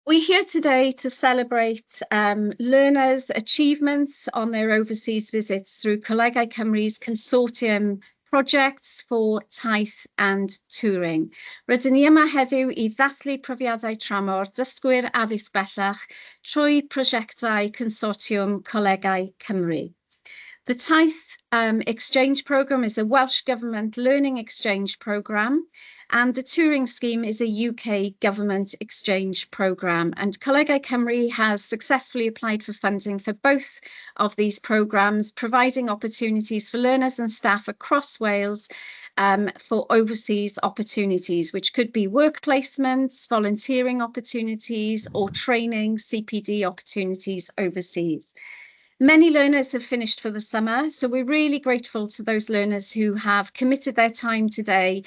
We're here today to celebrate learners' achievements on their overseas visits through ColegauCymru's consortium projects for Taith and Turing. Rydyn ni yma heddiw I ddathlu profiadau Tramor, Dysgwyr Addysg Bellach, trwy brosiectau consortiwm ColegauCymru. The Taith exchange programme is a Welsh Government learning exchange programme, and the Turing scheme is a UK government exchange programme. And ColegauCymru has successfully applied for funding for both of these programmes, providing opportunities for learners and staff across Wales for overseas opportunities, which could be work placements, volunteering opportunities, or training CPD opportunities overseas. Many learners have finished for the summer, so we're really grateful to those learners who have committed their time today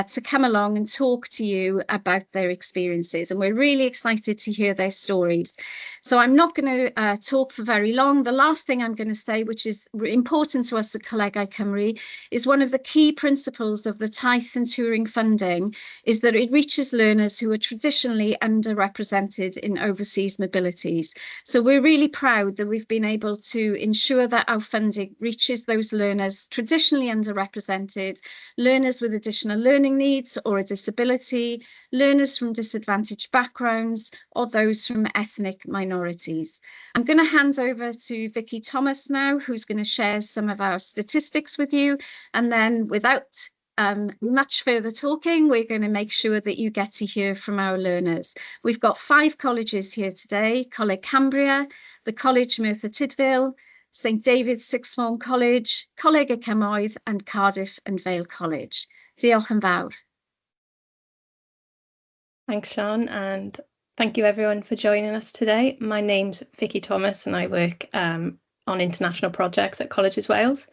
to come along and talk to you about their experiences, and we're really excited to hear their stories. So I'm not going to talk for very long. The last thing I'm going to say, which is important to us at ColegauCymru, is one of the key principles of the Taith and Turing funding is that it reaches learners who are traditionally underrepresented in overseas mobilities. So we're really proud that we've been able to ensure that our funding reaches those learners traditionally underrepresented, learners with additional learning needs or a disability, learners from disadvantaged backgrounds, or those from ethnic minorities. I'm going to hand over to Vicky Thomas now, who's going to share some of our statistics with you, and then without much further talking, we're going to make sure that you get to hear from our learners. We've got 5 colleges here today: ColegauCymru, the College Merthyr Tydfil, St David's Sixth Form College, ColegauCymru, and Cardiff and Vale College. Diolch yn fawr. Thanks, Sian, and thank you everyone for joining us today. My name's Vicky Thomas and I work on international projects at Colleges Wales.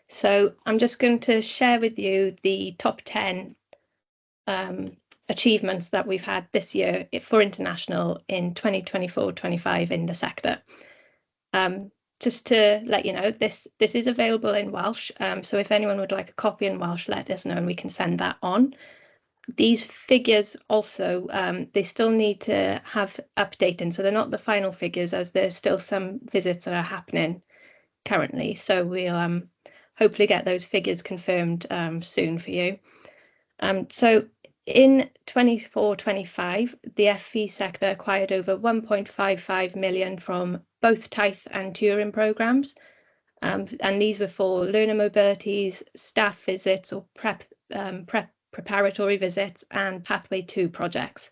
So I'm just going to share with you the top 10 achievements that we've had this year for international in 2024-25 in the sector. Just to let you know, this is available in Welsh, so if anyone would like a copy in Welsh, let us know and we can send that on. These figures also, they still need to have updating, so they're not the final figures, as there's still some visits that are happening currently, so we'll hopefully get those figures confirmed soon for you. So in 24-25, the FE sector acquired over 1.55 million from both Taith and Turing programmes, and these were for learner mobilities, staff visits or preparatory visits, and Pathway 2 projects.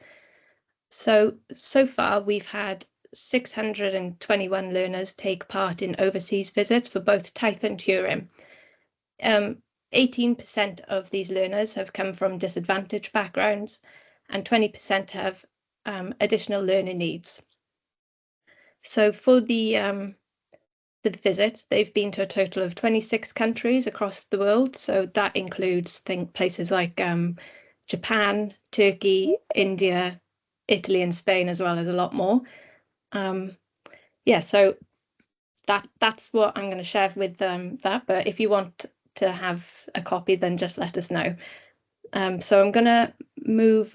So far we've had 621 learners take part in overseas visits for both Taith and Turing. 18% of these learners have come from disadvantaged backgrounds, and 20% have additional learning needs. So for the visits, they've been to a total of 26 countries across the world. So that includes places like Japan, Turkey, India, Italy, and Spain, as well as a lot more. Yeah, so that's what I'm going to share with that. But if you want to have a copy, then just let us know. So I'm going to move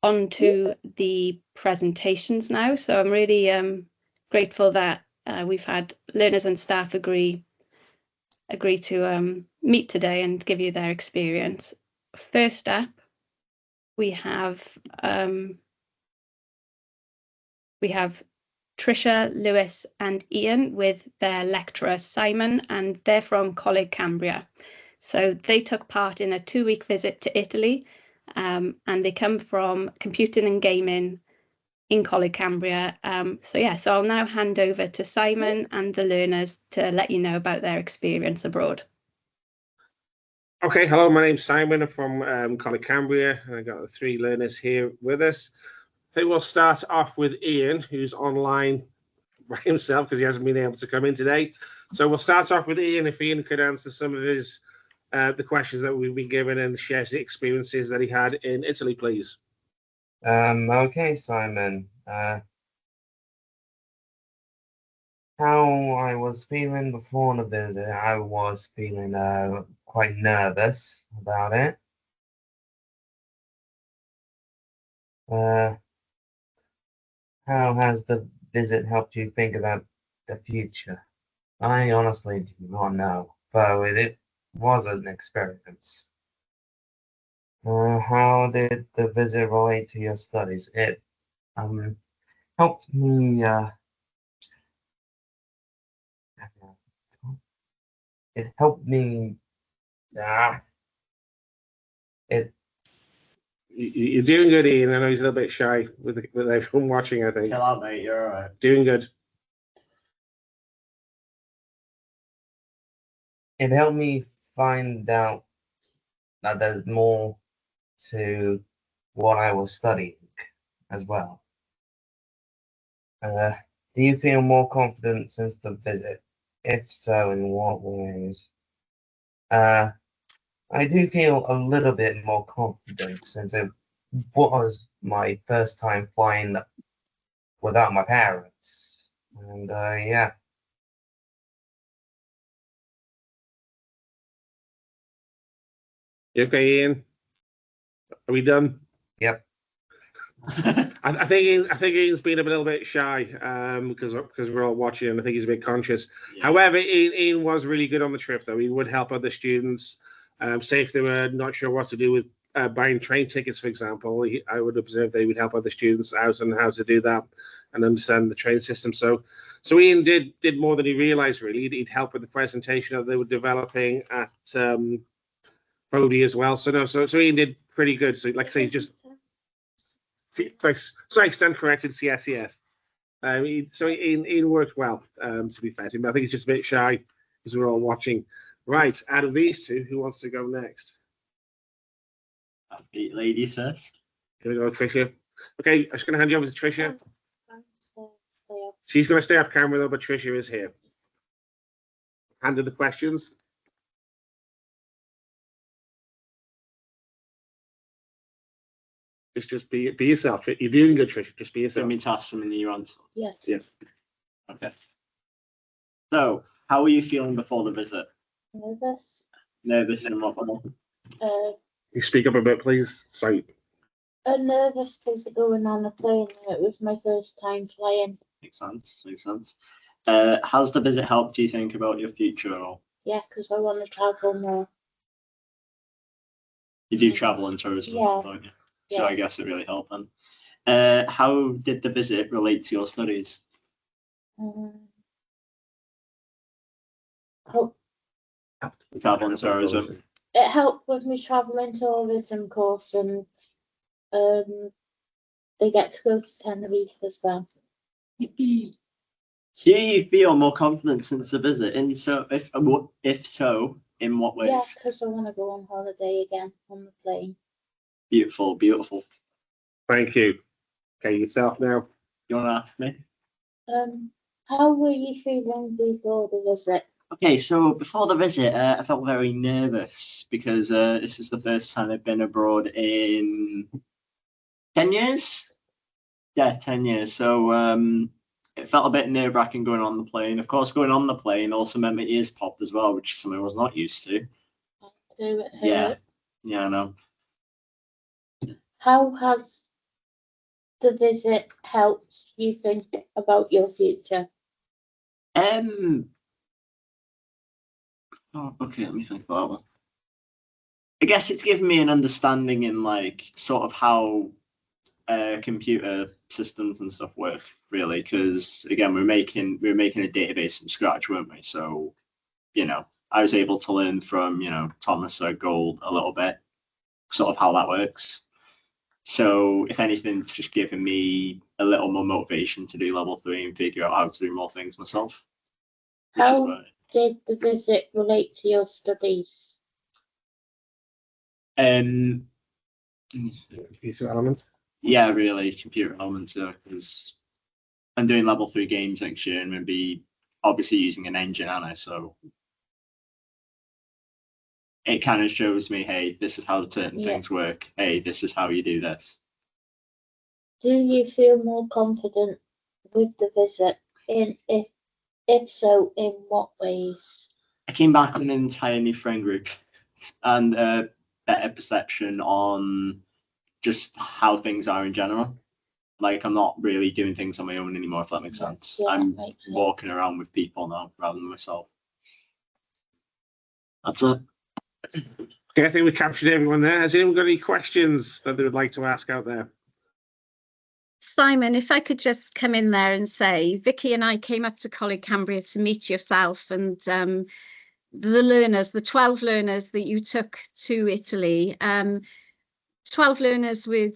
on to the presentations now. So I'm really grateful that we've had learners and staff agree to meet today and give you their experience. First up, we have Tricia, Lewis and Ian with their lecturer Simon, and they're from ColegauCymru. So they took part in a 2-week visit to Italy, and they come from computing and gaming in ColegauCymru. So I'll now hand over to Simon and the learners to let you know about their experience abroad. Okay, hello, my name's Simon. I'm from ColegauCymru, and I've got the 3 learners here with us. I think we'll start off with Ian, who's online by himself because he hasn't been able to come in today. So we'll start off with Ian. If Ian could answer some of his the questions that we've been given and share the experiences that he had in Italy, please. Okay, Simon. How I was feeling before the visit, I was feeling quite nervous about it. how has the visit helped you think about the future? I honestly do not know, though it was an experience. How did the visit relate to your studies? It helped me. It helped me. It You're doing good, Ian. I know he's a little bit shy with everyone watching, I think. Chill out, mate. You're all right. Doing good. it helped me find out that there's more to what I was studying as well. Do you feel more confident since the visit? If so, in what ways? I do feel a little bit more confident since it was my first time flying without my parents. And yeah. You okay, Ian? Are we done? Yep. I think Ian's been a little bit shy because we're all watching, and I think he's a bit conscious. Yeah. However, Ian was really good on the trip, though. He would help other students. Say if they were not sure what to do with buying train tickets, for example, I would observe they would help other students out on how to do that and understand the train system. So Ian did more than he realised. Really, he'd help with the presentation that they were developing at Bodie as well. So Ian did pretty good. So like I say, he's just. Sorry, stand corrected. Yes. So Ian worked well, to be fair to him. I think he's just a bit shy because we're all watching. Right, out of these two, who wants to go next? Ladies first. Here we go, Tricia. Okay, I'm just going to hand you over to Tricia. She's going to stay off camera, though, but Tricia is here. Handed the questions. Just be yourself. You're doing good, Tricia. Just be yourself. Let me toss them in your answer. Yes. Yeah. Okay. So, how were you feeling before the visit? Nervous. Nervous and what more? You speak up a bit, please. Sorry. Nervous because going on a plane. It was my first time flying. Makes sense. Has the visit helped you think about your future at all? Yeah, because I want to travel more. You do travel and tourism, Yeah. don't you? So Yeah. I guess it really helped then. How did the visit relate to your studies? Hope Travel and tourism. it helped with my travelling tourism course, and they get to go to Tenerife as well. Do you feel more confident since the visit? And so, if so, in what ways? Yeah, because I want to go on holiday again on the plane. Beautiful. Thank you. Okay, yourself now. You want to ask me? How were you feeling before the visit? Okay, so before the visit, I felt very nervous because this is the first time I've been abroad in 10 years. Yeah, 10 years. So it felt a bit nerve-wracking going on the plane. Of course, going on the plane also meant my ears popped as well, which is something I was not used to. Yeah, I know. How has the visit helped you think about your future? Oh, okay, let me think about that one. I guess it's given me an understanding in like sort of how computer systems and stuff work, really, because again, we're making a database from scratch, weren't we? So, I was able to learn from Thomas Gold a little bit, sort of how that works. So, if anything, it's just given me a little more motivation to do level 3 and figure out how to do more things myself. How did the visit relate to your studies? Computer element. Yeah, really, computer elements, because I'm doing level 3 games next year and maybe obviously using an engine, aren't I? So it kind of shows me, hey, this is how certain things work. Hey, this is how you do this. Do you feel more confident with the visit? If so, in what ways? I came back with an entire new friend group and a better perception on just how things are in general. like I'm not really doing things on my own anymore, if that makes sense. Yeah, I'm makes sense. walking around with people now rather than myself. That's it. Okay, I think we captured everyone there. Has anyone got any questions that they would like to ask out there? Simon, if I could just come in there and say, Vicky and I came up to Coleg Cambria to meet yourself and the learners, the 12 learners that you took to Italy, 12 learners with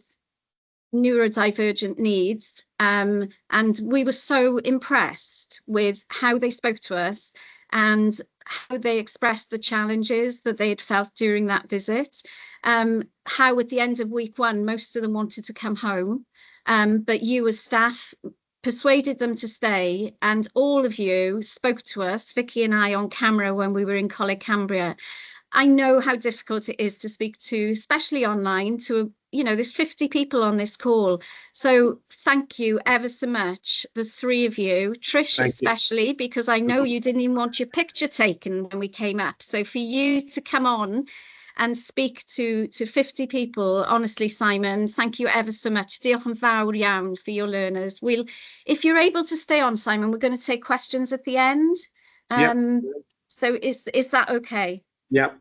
neurodivergent needs, and we were so impressed with how they spoke to us and how they expressed the challenges that they had felt during that visit, how at the end of week 1 most of them wanted to come home, but you as staff persuaded them to stay, and all of you spoke to us, Vicky and I, on camera when we were in Coleg Cambria. I know how difficult it is to speak to, especially online, to, you know, there's 50 people on this call. So thank you ever so much, the 3 of you, Trish especially, because I know you didn't even want your picture taken when we came up. So for you to come on and speak to 50 people, honestly, Simon, thank you ever so much. Diolch yn fawr iawn for your learners. If you're able to stay on, Simon, we're going to take questions at the end. So is that okay? Yep.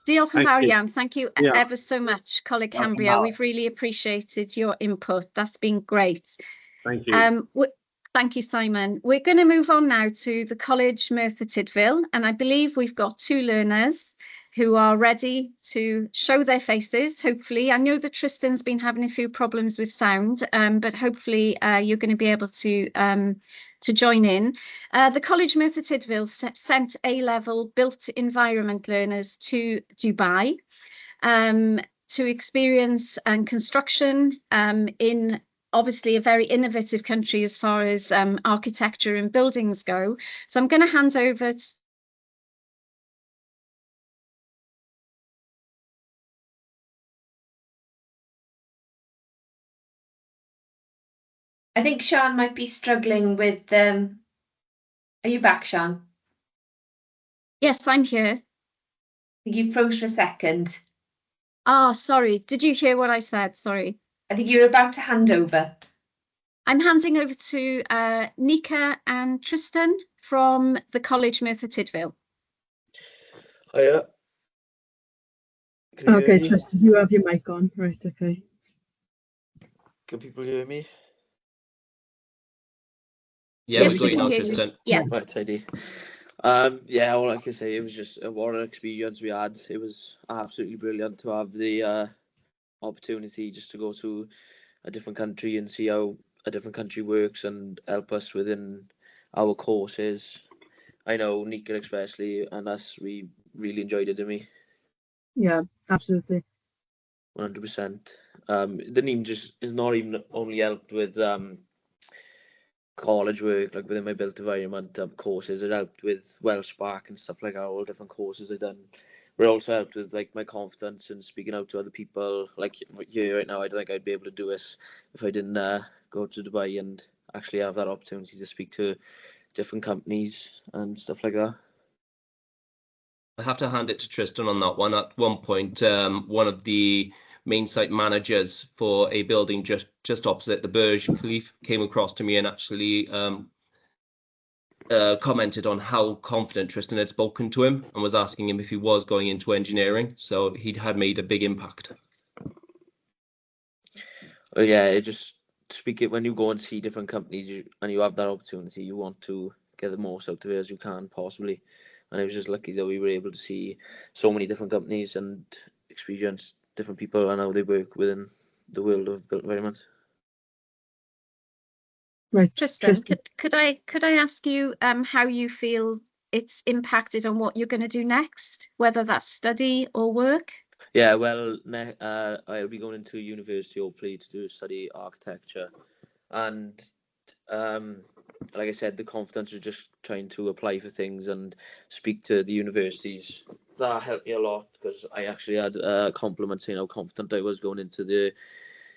Diolch yn fawr iawn. Thank you Yeah. ever so much, Coleg Cambria. We've really appreciated your input. That's been great. Thank you. Thank you, Simon. We're going to move on now to the College Merthyr Tydfil, and I believe we've got 2 learners who are ready to show their faces, hopefully. I know that Tristan's been having a few problems with sound, but hopefully you're going to be able to join in. The College Merthyr Tydfil sent A-level built environment learners to Dubai to experience construction in obviously a very innovative country as far as architecture and buildings go. So I'm going to hand over to I think Sian might be struggling with, are you back, Sian? Yes, I'm here. I think you froze for a second. Ah, sorry. Did you hear what I said? Sorry. I think you're about to hand over. I'm handing over to Nika and Tristan from the College Merthyr Tydfil. Hiya. Okay, Tristan, you have your mic on. Right, okay. Can people hear me? Yeah, Yes, we've got we you can now, hear you. Tristan. Yeah. Right, tidy. Yeah, all I can say, it was just what an experience we had. It was absolutely brilliant to have the opportunity just to go to a different country and see how a different country works and help us within our courses. I know Nika especially and us, we really enjoyed it, didn't we? Yeah, absolutely. 100%. The name just is not even only helped with college work, like within my built environment courses. It helped with WellSpark and stuff like that, all different courses I've done. But it also helped with like my confidence and speaking out to other people. Like here right now, I don't think I'd be able to do this if I didn't go to Dubai and actually have that opportunity to speak to different companies and stuff like that. I have to hand it to Tristan on that one. At one point, one of the main site managers for a building just opposite the Burj Khalifa came across to me and actually commented on how confident Tristan had spoken to him and was asking him if he was going into engineering. So he had made a big impact. Well, yeah, it just speak it when you go and see different companies and you have that opportunity, you want to get the most out of it as you can possibly. And I was just lucky that we were able to see so many different companies and experience different people and how they work within the world of built environment. Right, Tristan, could I ask you how you feel it's impacted on what you're going to do next, whether that's study or work? Yeah, well, I'll be going into university hopefully to study architecture, and like I said, the confidence is just trying to apply for things and speak to the universities. That helped me a lot because I actually had compliments saying how confident I was going into the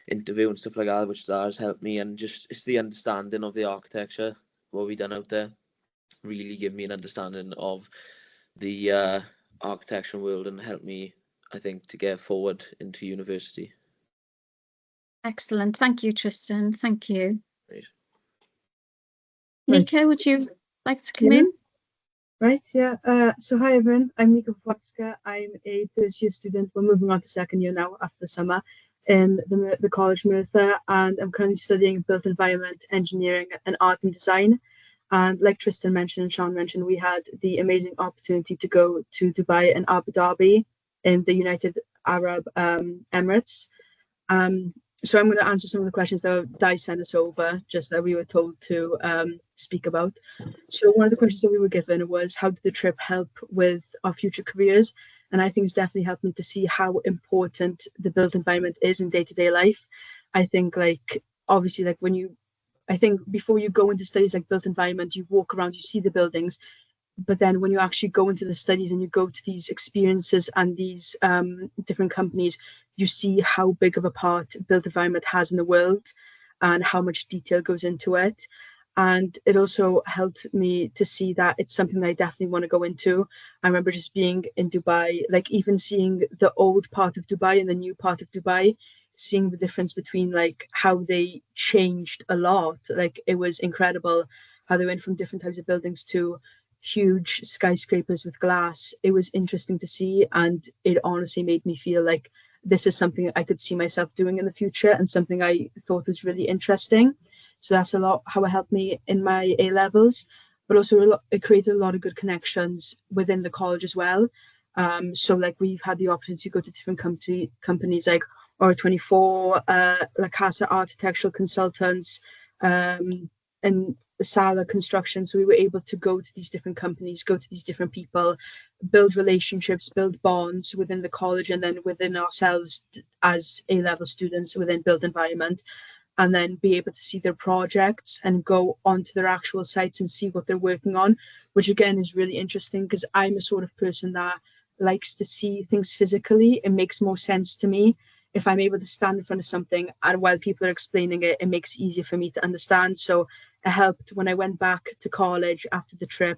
interview and stuff like that, which that has helped me. And just it's the understanding of the architecture, what we done out there, really give me an understanding of the architectural world and helped me, I think, to get forward into university. Excellent. Thank you, Tristan. Thank you. Great. Nico, Right. would you like to come Yeah. in? Right, yeah. So hi everyone, I'm Nico Popska. I'm a first year student. We're moving on to second year now after the summer in the College Merthyr, and I'm currently studying built environment, engineering and art and design. And like Tristan mentioned and Sean mentioned, we had the amazing opportunity to go to Dubai and Abu Dhabi in the United Arab Emirates. So I'm going to answer some of the questions that Di sent us over, just that we were told to speak about. So one of the questions that we were given was, how did the trip help with our future careers? And I think it's definitely helped me to see how important the built environment is in day-to-day life. I think like, obviously, like I think before you go into studies like built environment, you walk around, you see the buildings, but then when you actually go into the studies and you go to these experiences and these different companies, you see how big of a part built environment has in the world and how much detail goes into it. And it also helped me to see that it's something that I definitely want to go into. I remember just being in Dubai, like even seeing the old part of Dubai and the new part of Dubai, seeing the difference between like how they changed a lot. Like it was incredible how they went from different types of buildings to huge skyscrapers with glass. It was interesting to see, and it honestly made me feel like this is something I could see myself doing in the future and something I thought was really interesting. So that's a lot how it helped me in my A levels, but also it created a lot of good connections within the college as well. So like we've had the opportunity to go to different companies like R24, La Casa Architectural Consultants, and Sala Construction. So we were able to go to these different companies, go to these different people, build relationships, build bonds within the college and then within ourselves as A-level students within built environment, and then be able to see their projects and go onto their actual sites and see what they're working on, which again is really interesting because I'm a sort of person that likes to see things physically. It makes more sense to me if I'm able to stand in front of something and while people are explaining it, it makes it easier for me to understand. So it helped when I went back to college after the trip.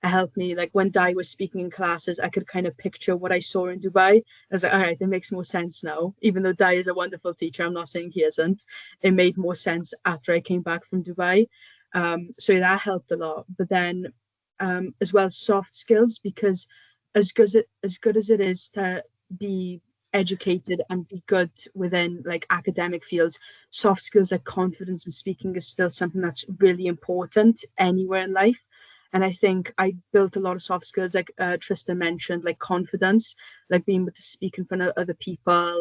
It helped me, like when Di was speaking in classes, I could kind of picture what I saw in Dubai. I was like, all right, it makes more sense now. Even though Di is a wonderful teacher, I'm not saying he isn't. It made more sense after I came back from Dubai. So that helped a lot. But then as well, soft skills, because as good as it is to be educated and be good within like academic fields, soft skills like confidence and speaking is still something that's really important anywhere in life. And I think I built a lot of soft skills, like Tristan mentioned, like confidence, like being able to speak in front of other people,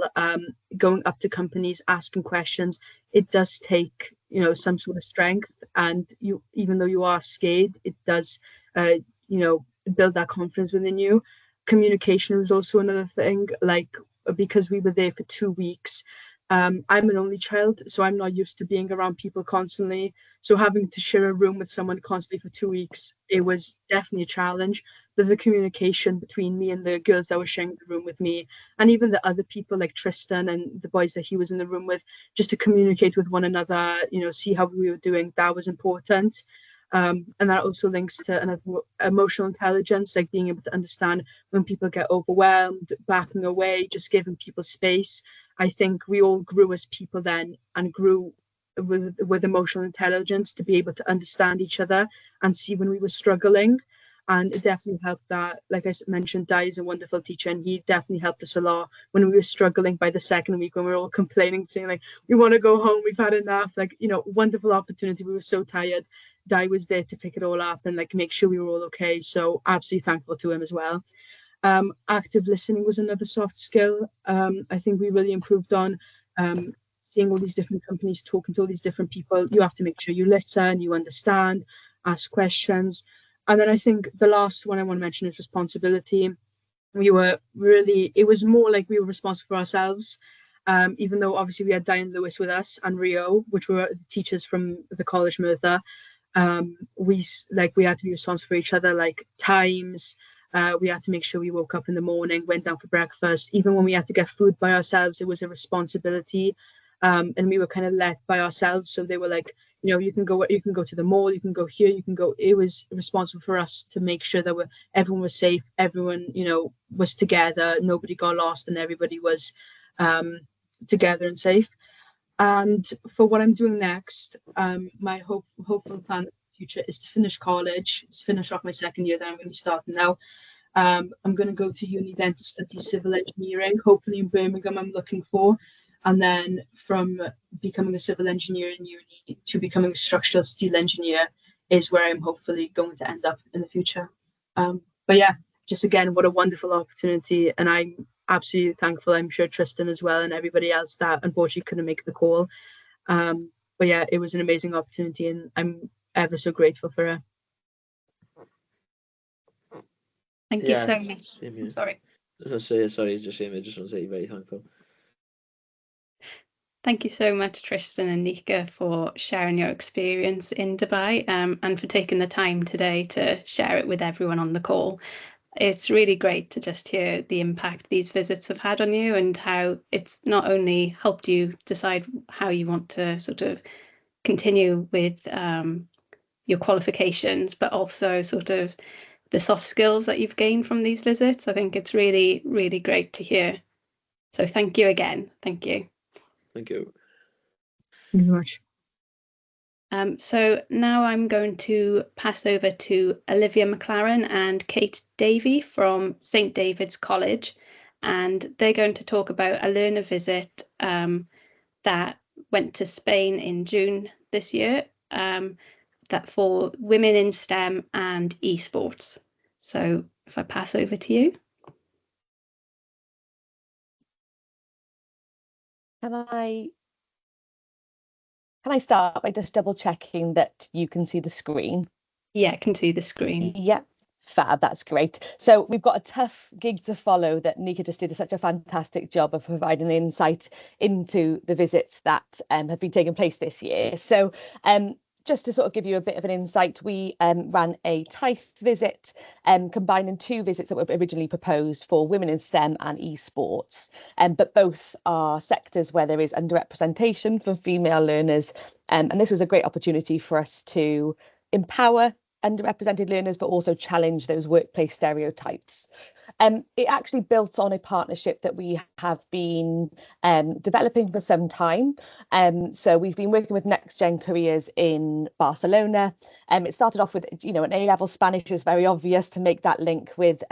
going up to companies, asking questions. It does take, you know, some sort of strength, and you, even though you are scared, it does, you know, build that confidence within you. Communication was also another thing, like because we were there for 2 weeks. I'm an only child, so I'm not used to being around people constantly. So having to share a room with someone constantly for 2 weeks, it was definitely a challenge. But the communication between me and the girls that were sharing the room with me, and even the other people like Tristan and the boys that he was in the room with, just to communicate with one another, you know, see how we were doing, that was important. And that also links to another emotional intelligence, like being able to understand when people get overwhelmed, backing away, just giving people space. I think we all grew as people then and grew with emotional intelligence to be able to understand each other and see when we were struggling. And it definitely helped that, like I mentioned, Di is a wonderful teacher, and he definitely helped us a lot when we were struggling by the second week, when we were all complaining, saying like, we want to go home, we've had enough, like, you know, wonderful opportunity. We were so tired. Di was there to pick it all up and like make sure we were all okay. So absolutely thankful to him as well. Active listening was another soft skill. I think we really improved on seeing all these different companies, talking to all these different people. You have to make sure you listen, you understand, ask questions. And then I think the last one I want to mention is responsibility. We were really, it was more like we were responsible for ourselves. Even though obviously we had Diane Lewis with us and Rio, which were the teachers from the College Merthyr. We had to be responsible for each other, like times. We had to make sure we woke up in the morning, went down for breakfast. Even when we had to get food by ourselves, it was a responsibility. And we were kind of led by ourselves. So they were like, you know, you can go to the mall, you can go here, you can go. It was responsible for us to make sure that everyone was safe, everyone, you know, was together, nobody got lost, and everybody was together and safe. And for what I'm doing next, my hopeful plan in the future is to finish college, to finish off my second year that I'm going to be starting now. I'm going to go to uni then to study civil engineering, hopefully in Birmingham I'm looking for. And then from becoming a civil engineer in uni to becoming a structural steel engineer is where I'm hopefully going to end up in the future. But yeah, just again, what a wonderful opportunity. And I'm absolutely thankful, I'm sure Tristan as well, and everybody else that unfortunately couldn't make the call. But yeah, it was an amazing opportunity and I'm ever so grateful for it. Thank you so much. Sorry. Just want to say very thankful. Thank you so much, Tristan and Nika, for sharing your experience in Dubai, and for taking the time today to share it with everyone on the call. It's really great to just hear the impact these visits have had on you and how it's not only helped you decide how you want to sort of continue with your qualifications, but also sort of the soft skills that you've gained from these visits. I think it's really, really great to hear. So thank you again. Thank you. Thank you. Thank you very much. So now I'm going to pass over to Olivia McLaren and Kate Davey from St David's College, and they're going to talk about a learner visit that went to Spain in June this year, that for women in STEM and esports. So if I pass over to you. Can I start by just double checking that you can see the screen? Yeah, I can see the screen. Yeah, fab, that's great. So we've got a tough gig to follow that Nika just did such a fantastic job of providing insight into the visits that have been taking place this year. So just to sort of give you a bit of an insight, we ran a Taith visit, combining two visits that were originally proposed for women in STEM and esports, but both are sectors where there is underrepresentation for female learners. And this was a great opportunity for us to empower underrepresented learners, but also challenge those workplace stereotypes. It actually built on a partnership that we have been developing for some time. So we've been working with Next Gen Careers in Barcelona. It started off with, an A-level Spanish is very obvious to make that link with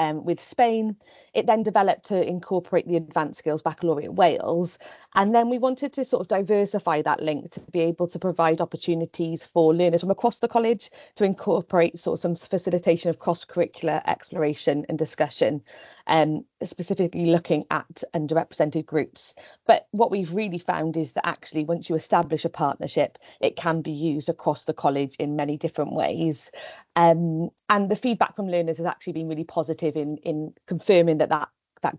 Spain. It then developed to incorporate the Advanced Skills Baccalaureate Wales. And then we wanted to sort of diversify that link to be able to provide opportunities for learners from across the college to incorporate sort of some facilitation of cross-curricular exploration and discussion, specifically looking at underrepresented groups. But what we've really found is that actually once you establish a partnership, it can be used across the college in many different ways. And the feedback from learners has actually been really positive in confirming that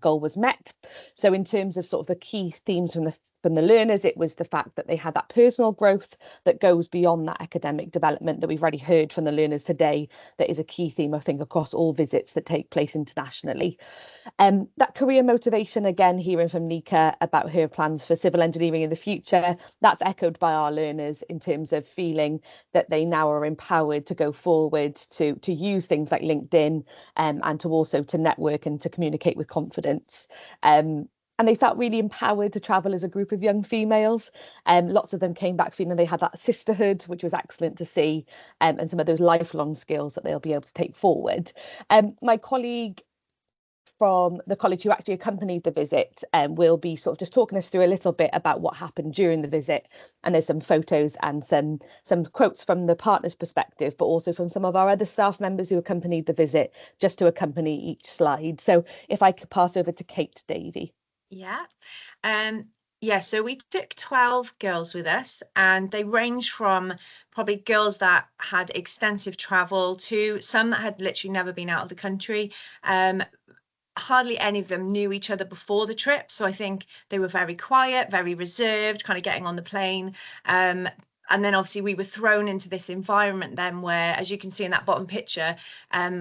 goal was met. So in terms of sort of the key themes from the learners, it was the fact that they had that personal growth that goes beyond that academic development that we've already heard from the learners today. That is a key theme, I think, across all visits that take place internationally. That career motivation, again, hearing from Nika about her plans for civil engineering in the future, that's echoed by our learners in terms of feeling that they now are empowered to go forward, to use things like LinkedIn, and to also to network and to communicate with confidence. And they felt really empowered to travel as a group of young females. Lots of them came back feeling they had that sisterhood, which was excellent to see, and some of those lifelong skills that they'll be able to take forward. My colleague from the college who actually accompanied the visit will be sort of just talking us through a little bit about what happened during the visit. And there's some photos and some quotes from the partner's perspective, but also from some of our other staff members who accompanied the visit, just to accompany each slide. So if I could pass over to Kate Davey. Yeah. Yeah, so we took 12 girls with us, and they ranged from probably girls that had extensive travel to some that had literally never been out of the country. Hardly any of them knew each other before the trip, so I think they were very quiet, very reserved, kind of getting on the plane. And then obviously we were thrown into this environment then where, as you can see in that bottom picture,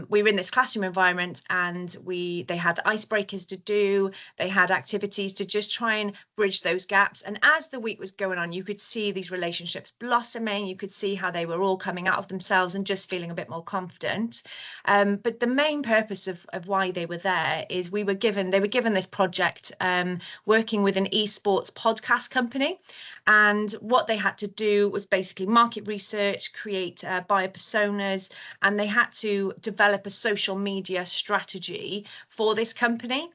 we were in this classroom environment, and they had icebreakers to do, they had activities to just try and bridge those gaps. And as the week was going on, you could see these relationships blossoming, you could see how they were all coming out of themselves and just feeling a bit more confident. But the main purpose of why they were there is they were given this project working with an esports podcast company, and what they had to do was basically market research, create buyer personas, and they had to develop a social media strategy for this company.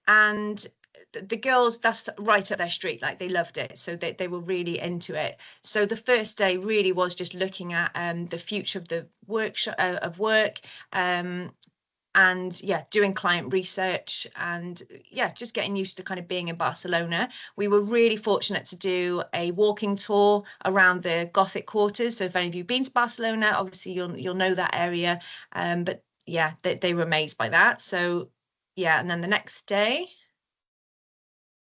And the girls, that's right up their street, like they loved it, so they were really into it. So the first day really was just looking at the future of the work, and yeah, doing client research, and yeah, just getting used to kind of being in Barcelona. We were really fortunate to do a walking tour around the Gothic quarters. So if any of you have been to Barcelona, obviously you'll know that area. But yeah, they were amazed by that. So yeah, and then the next day,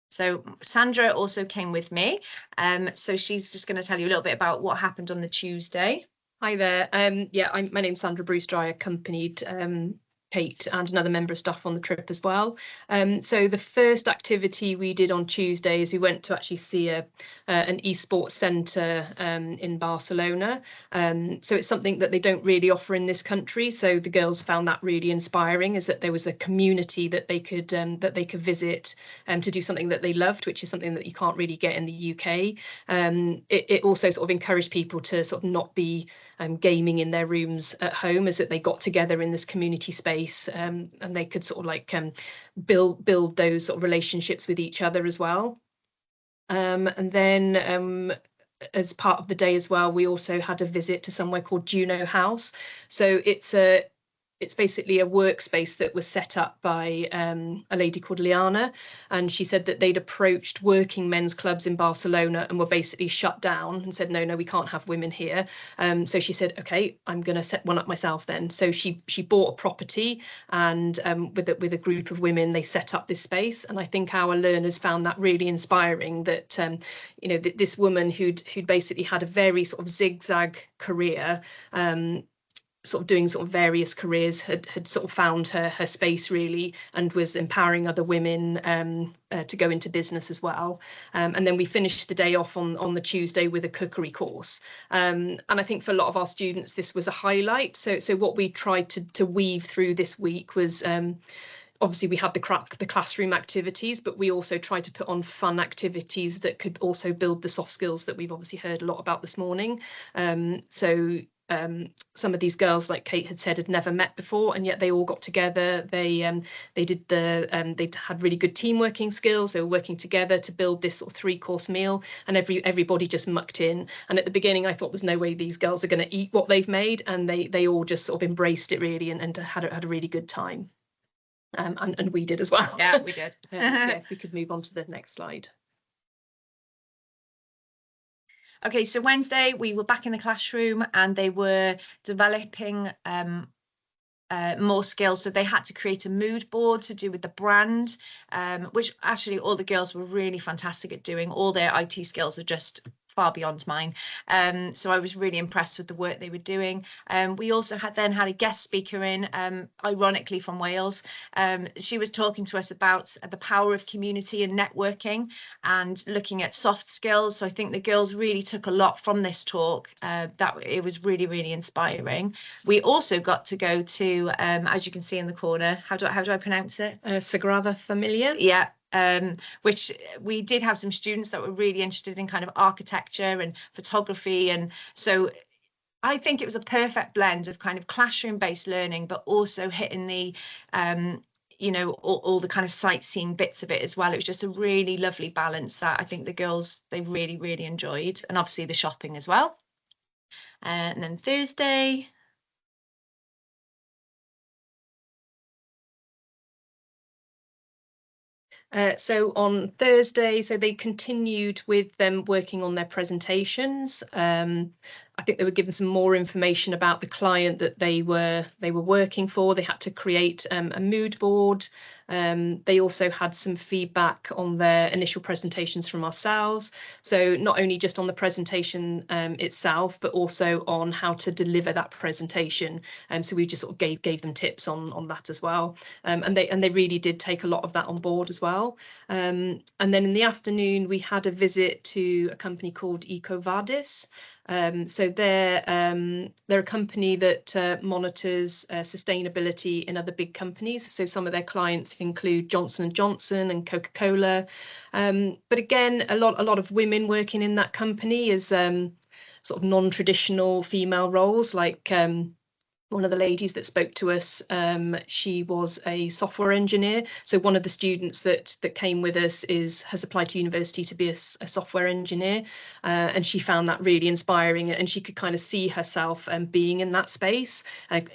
so Sandra also came with me. So she's just going to tell you a little bit about what happened on the Tuesday. Hi there. Yeah, my name's Sandra Brewster. I accompanied Kate and another member of staff on the trip as well. So the first activity we did on Tuesday is we went to actually see an esports centre in Barcelona. So it's something that they don't really offer in this country. So the girls found that really inspiring, is that there was a community that they could visit to do something that they loved, which is something that you can't really get in the UK. It also sort of encouraged people to sort of not be gaming in their rooms at home, as that they got together in this community space, and they could sort of like build those sort of relationships with each other as well. And then as part of the day as well, we also had a visit to somewhere called Juno House. So it's basically a workspace that was set up by a lady called Liana, and she said that they'd approached working men's clubs in Barcelona and were basically shut down and said, no, we can't have women here. So she said, okay, I'm going to set one up myself then. So she bought a property, and with a group of women, they set up this space. And I think our learners found that really inspiring, that you know, this woman who'd basically had a very sort of zigzag career, sort of doing sort of various careers, had sort of found her space really, and was empowering other women to go into business as well. And then we finished the day off on the Tuesday with a cookery course. And I think for a lot of our students, this was a highlight. So what we tried to weave through this week was, obviously we had the classroom activities, but we also tried to put on fun activities that could also build the soft skills that we've obviously heard a lot about this morning. Some of these girls, like Kate had said, had never met before, and yet they all got together. They had really good team working skills. They were working together to build this sort of 3-course meal, and everybody just mucked in. And at the beginning, I thought there's no way these girls are going to eat what they've made, and they all just sort of embraced it really, and had a really good time. And we did as well. Yeah, we did. Yeah, if we could move on to the next slide. Okay, so Wednesday we were back in the classroom, and they were developing more skills. So they had to create a mood board to do with the brand, which actually all the girls were really fantastic at doing. All their IT skills are just far beyond mine. So I was really impressed with the work they were doing. We also had a guest speaker in, ironically from Wales. She was talking to us about the power of community and networking, and looking at soft skills. So I think the girls really took a lot from this talk. That it was really, really inspiring. We also got to go to, as you can see in the corner, how do I pronounce it? Sagrada Familia. Yeah. Which we did have some students that were really interested in kind of architecture and photography, and so I think it was a perfect blend of kind of classroom-based learning, but also hitting the you know, all the kind of sightseeing bits of it as well. It was just a really lovely balance that I think the girls, they really, really enjoyed, and obviously the shopping as well. And then Thursday, so on Thursday, so they continued with them working on their presentations. I think they were given some more information about the client that they were working for. They had to create a mood board. They also had some feedback on their initial presentations from ourselves. So not only just on the presentation itself, but also on how to deliver that presentation. So we just sort of gave them tips on that as well. And they really did take a lot of that on board as well. And then in the afternoon, we had a visit to a company called EcoVadis. So they're a company that monitors sustainability in other big companies. So some of their clients include Johnson & Johnson and Coca-Cola. But again, a lot of women working in that company as sort of non-traditional female roles, like one of the ladies that spoke to us, she was a software engineer. So one of the students that came with us has applied to university to be a software engineer, and she found that really inspiring, and she could kind of see herself being in that space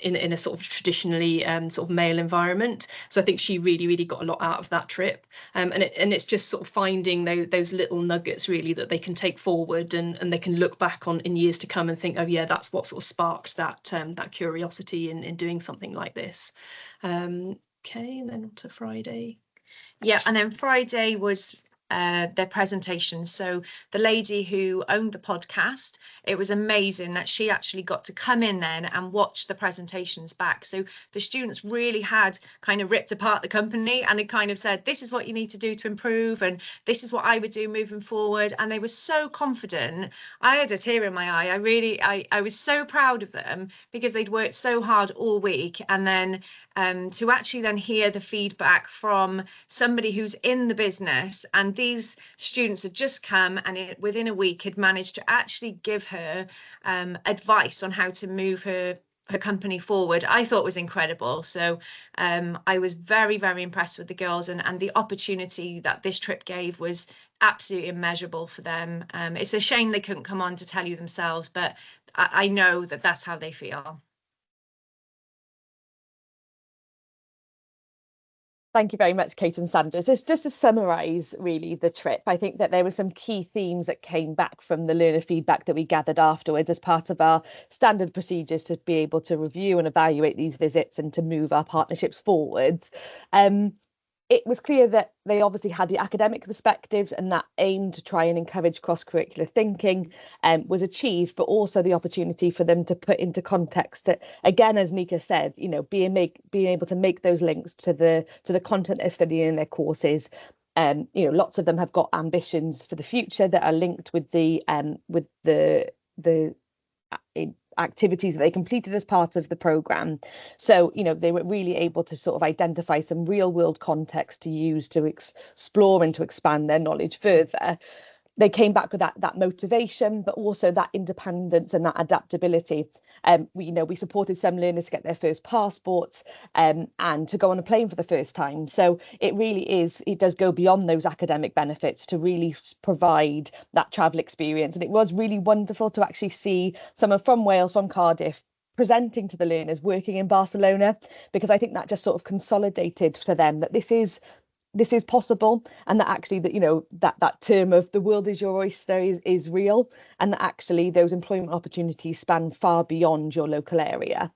in a sort of traditionally sort of male environment. So I think she really got a lot out of that trip, and it's just sort of finding those little nuggets really that they can take forward, and they can look back on in years to come and think, oh yeah, that's what sort of sparked that curiosity in doing something like this. Okay, and then on to Friday. Yeah, and then Friday was their presentation. So the lady who owned the podcast, it was amazing that she actually got to come in then and watch the presentations back. So the students really had kind of ripped apart the company, and it kind of said, this is what you need to do to improve, and this is what I would do moving forward. And they were so confident. I had a tear in my eye. I was so proud of them, because they'd worked so hard all week, and then to actually then hear the feedback from somebody who's in the business, and these students had just come and within a week had managed to actually give her advice on how to move her company forward, I thought was incredible. So I was very impressed with the girls, and the opportunity that this trip gave was absolutely immeasurable for them. It's a shame they couldn't come on to tell you themselves, but I know that that's how they feel. Thank you very much, Kate and Sandra. Just to summarise really the trip, I think that there were some key themes that came back from the learner feedback that we gathered afterwards as part of our standard procedures to be able to review and evaluate these visits and to move our partnerships forwards. It was clear that they obviously had the academic perspectives, and that aim to try and encourage cross-curricular thinking was achieved, but also the opportunity for them to put into context that, again, as Nika said, you know, being able to make those links to the content they're studying in their courses. You know, lots of them have got ambitions for the future that are linked with the activities that they completed as part of the programme. So, you know, they were really able to sort of identify some real world context to use to explore and to expand their knowledge further. They came back with that motivation, but also that independence and that adaptability. We supported some learners to get their first passports and to go on a plane for the first time. So it does go beyond those academic benefits to really provide that travel experience. And it was really wonderful to actually see someone from Wales, from Cardiff, presenting to the learners working in Barcelona, because I think that just sort of consolidated to them that this is possible, and that actually that term of the world is your oyster is real, and that actually those employment opportunities span far beyond your local area.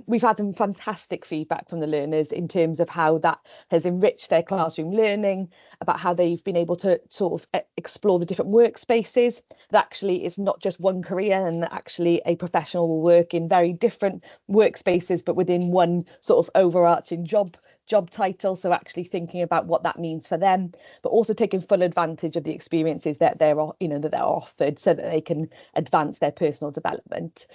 We've had some fantastic feedback from the learners in terms of how that has enriched their classroom learning, about how they've been able to sort of explore the different workspaces, that actually it's not just one career, and that actually a professional will work in very different workspaces but within one sort of overarching job title. So actually thinking about what that means for them, but also taking full advantage of the experiences that they're offered so that they can advance their personal development.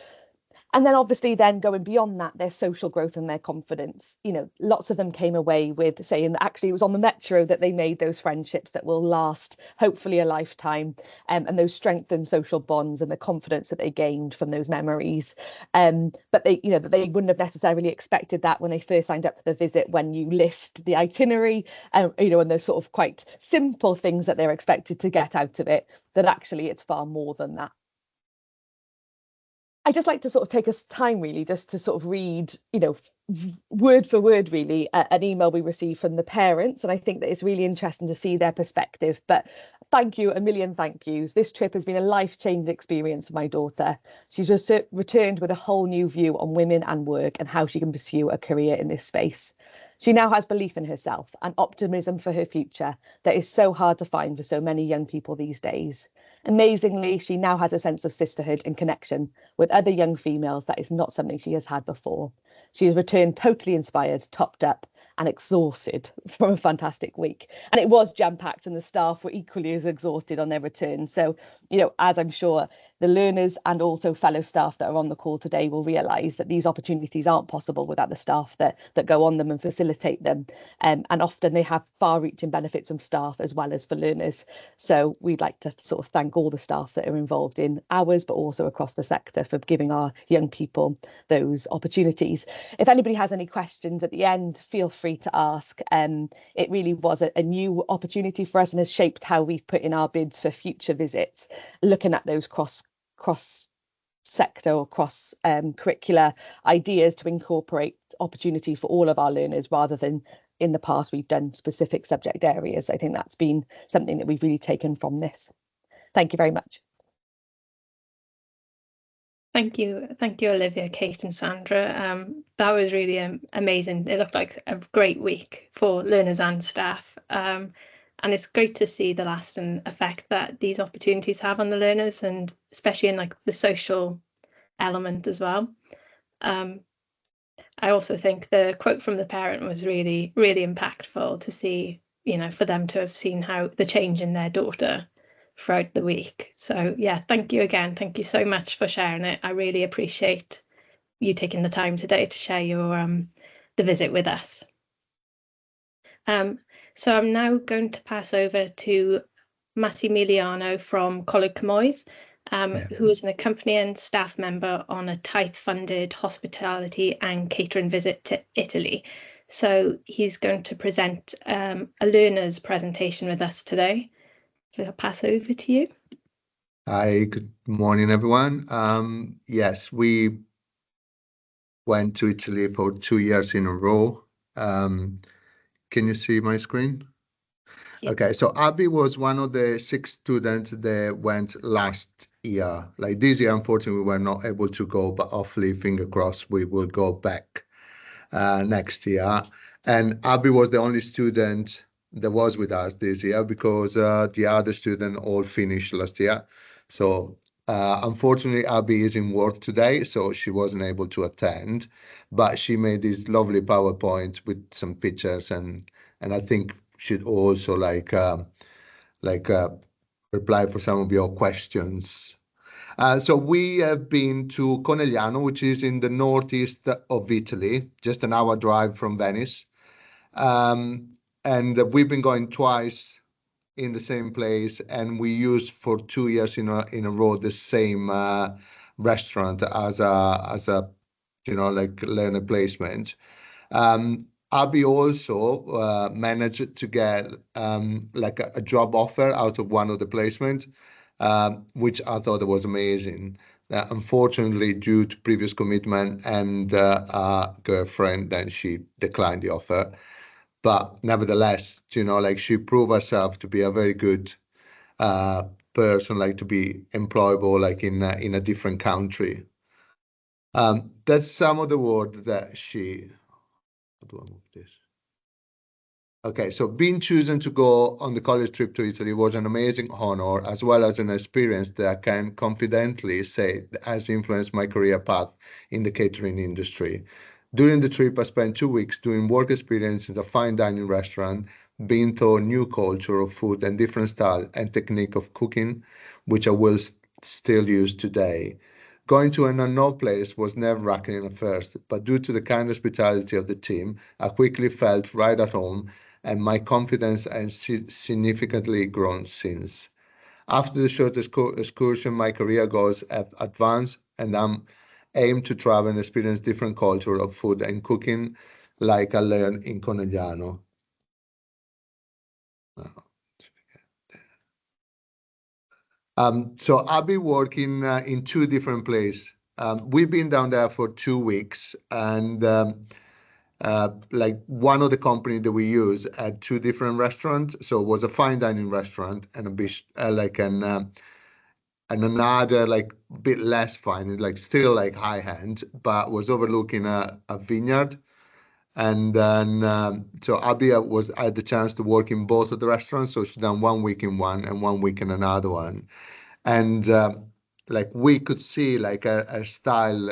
And then obviously then going beyond that, their social growth and their confidence. You know, lots of them came away with saying that actually it was on the metro that they made those friendships that will last hopefully a lifetime, and those strengthened social bonds and the confidence that they gained from those memories. But they wouldn't have necessarily expected that when they first signed up for the visit, when you list the itinerary, and those sort of quite simple things that they're expected to get out of it, that actually it's far more than that. I just like to sort of take us time really just to sort of read, word for word really, an email we received from the parents, and I think that it's really interesting to see their perspective. But thank you, a million thank yous. This trip has been a life-changing experience for my daughter. She's returned with a whole new view on women and work and how she can pursue a career in this space. She now has belief in herself and optimism for her future that is so hard to find for so many young people these days. Amazingly, she now has a sense of sisterhood and connection with other young females that is not something she has had before. She has returned totally inspired, topped up, and exhausted from a fantastic week. And it was jam-packed, and the staff were equally as exhausted on their return. So, you know, as I'm sure the learners and also fellow staff that are on the call today will realise that these opportunities aren't possible without the staff that go on them and facilitate them. And often they have far-reaching benefits from staff as well as for learners. So we'd like to sort of thank all the staff that are involved in ours, but also across the sector for giving our young people those opportunities. If anybody has any questions at the end, feel free to ask. It really was a new opportunity for us and has shaped how we've put in our bids for future visits, looking at those cross sector or cross curricular ideas to incorporate opportunities for all of our learners rather than in the past we've done specific subject areas. I think that's been something that we've really taken from this. Thank you very much. Thank you, Olivia, Kate and Sandra. That was really amazing. It looked like a great week for learners and staff. And it's great to see the lasting effect that these opportunities have on the learners, and especially in like the social element as well. I also think the quote from the parent was really, really impactful to see, you know, for them to have seen how the change in their daughter throughout the week. So yeah, thank you again. Thank you so much for sharing it. I really appreciate you taking the time today to share your the visit with us. So I'm now going to pass over to Massimiliano from ColegauCymru, who is an accompanying staff member on a Taith-funded hospitality and catering visit to Italy. So he's going to present a learner's presentation with us today. So I'll pass over to you. Hi, good morning, everyone. Yes, we went to Italy for 2 years in a row. Can you see my screen? Yeah. Okay, so Abby was one of the 6 students that went last year. Like this year, unfortunately, we were not able to go, but hopefully, finger crossed, we will go back next year. And Abby was the only student that was with us this year because the other students all finished last year. So unfortunately, Abby is in work today, so she wasn't able to attend, but she made this lovely PowerPoint with some pictures, and I think should also reply for some of your questions. So we have been to Conegliano, which is in the northeast of Italy, just an hour drive from Venice. And we've been going twice in the same place, and we used for 2 years in a row the same restaurant as a like learner placement. Abby also managed to get like a job offer out of one of the placements, which I thought was amazing. Unfortunately, due to previous commitment and a girlfriend, then she declined the offer. But nevertheless, like she proved herself to be a very good person, like to be employable, like in a different country. That's some of the words that she. How do I move this? Okay, so being chosen to go on the college trip to Italy was an amazing honor, as well as an experience that I can confidently say has influenced my career path in the catering industry. During the trip, I spent 2 weeks doing work experience in a fine dining restaurant, being taught new culture of food and different style and technique of cooking, which I will still use today. Going to an unknown place was nerve-wracking at first, but due to the kind hospitality of the team, I quickly felt right at home, and my confidence has significantly grown since. After the short excursion, my career goals have advanced, and I'm aimed to travel and experience different culture of food and cooking like I learned in Conegliano. So I'll be working in 2 different places. We've been down there for 2 weeks, and like one of the company that we use had 2 different restaurants. So it was a fine dining restaurant and a bit and another like bit less fine, like still like high end, but was overlooking a vineyard. And then so Abby had the chance to work in both of the restaurants. So she done 1 week in one and 1 week in another one. And like we could see like her style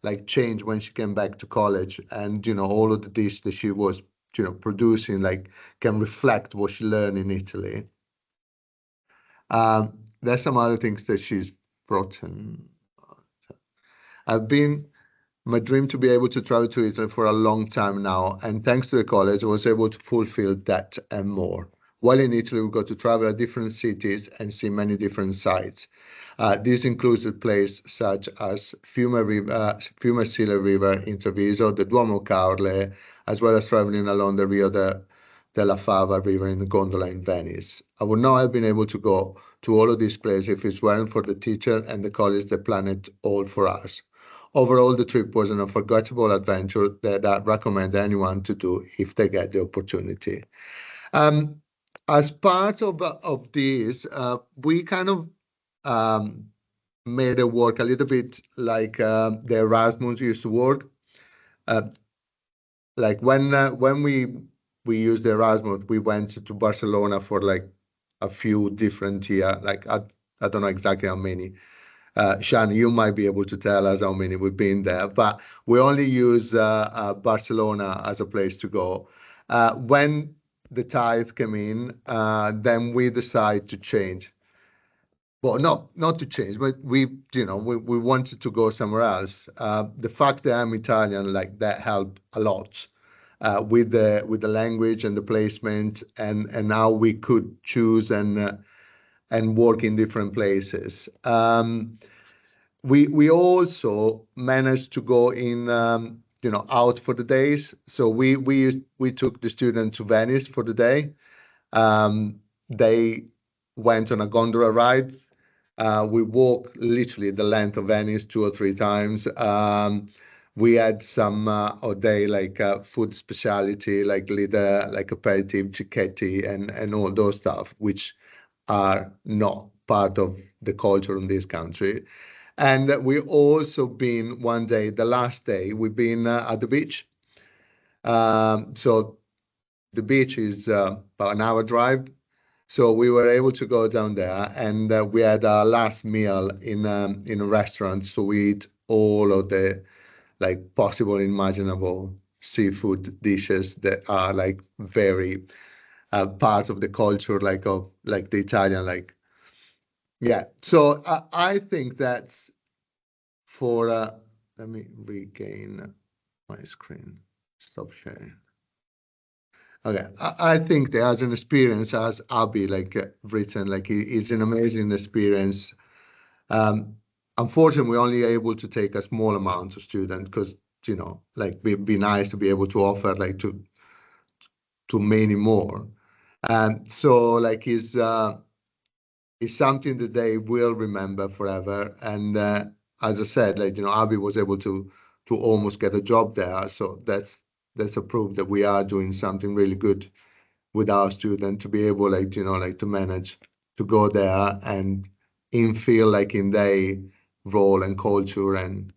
like change when she came back to college, and all of the dishes that she was producing like can reflect what she learned in Italy. There's some other things that she's brought in. My dream to be able to travel to Italy for a long time now, and thanks to the college, I was able to fulfill that and more. While in Italy, we got to travel at different cities and see many different sites. This includes places such as Fiumicino River in Treviso, the Duomo Caorle, as well as traveling along the Rio della Fava River in gondola in Venice. I would not have been able to go to all of these places if it weren't for the teacher and the college that planned it all for us. Overall, the trip was an unforgettable adventure that I recommend anyone to do if they get the opportunity. As part of this, we kind of made it work a little bit like the Erasmus used to work. Like when we used the Erasmus, we went to Barcelona for like a few different years. Like I don't know exactly how many. Shan, you might be able to tell us how many we've been there, but we only use Barcelona as a place to go. When the Taith came in, then we decided to change. Well, not to change, but we wanted to go somewhere else. The fact that I'm Italian, like that helped a lot with the language and the placement, and now we could choose and work in different places. We also managed to go in out for the days. So we took the student to Venice for the day. They went on a gondola ride. We walked literally the length of Venice 2 or 3 times. We had some all day like food speciality, like leader, like aperitif, cicchetti, and all those stuff, which are not part of the culture in this country. And we also been one day, the last day, we've been at the beach. So the beach is about an hour drive. So we were able to go down there, and we had our last meal in a restaurant. So we eat all of the like possible, imaginable seafood dishes that are like very part of the culture, like of like the Italian, like yeah. So I think that's for. Let me regain my screen. Stop sharing. Okay, I think that as an experience, as Abby like written, like it's an amazing experience. Unfortunately, we're only able to take a small amount of students because like it'd be nice to be able to offer like to many more. So like it's something that they will remember forever. And as I said, like Abby was able to almost get a job there, so that's a proof that we are doing something really good with our student to be able like like to manage to go there and feel like in their role and culture. And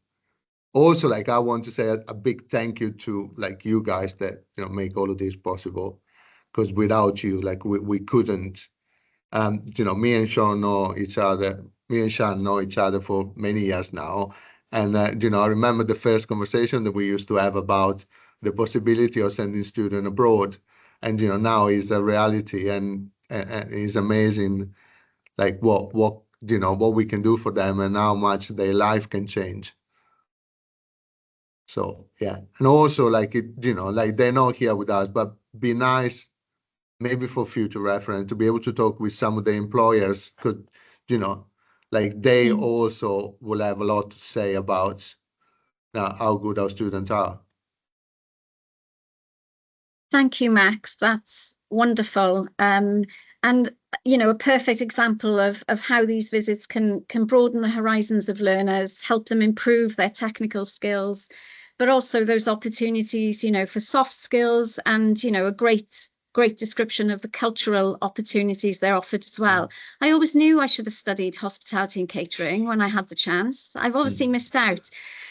also like I want to say a big thank you to like you guys that make all of this possible, because without you like we couldn't. Me and Sean know each other. Me and Sean know each other for many years now, and I remember the first conversation that we used to have about the possibility of sending students abroad, and now is a reality, and it's amazing, like what we can do for them and how much their life can change. So yeah, and also like like they're not here with us, but be nice. Maybe for future reference to be able to talk with some of the employers, could like they also will have a lot to say about how good our students are. Thank you, Max. That's wonderful. And a perfect example of how these visits can broaden the horizons of learners, help them improve their technical skills, but also those opportunities, you know, for soft skills and, you know, a great description of the cultural opportunities they're offered as well. I always knew I should have studied hospitality and catering when I had the chance. I've obviously missed out.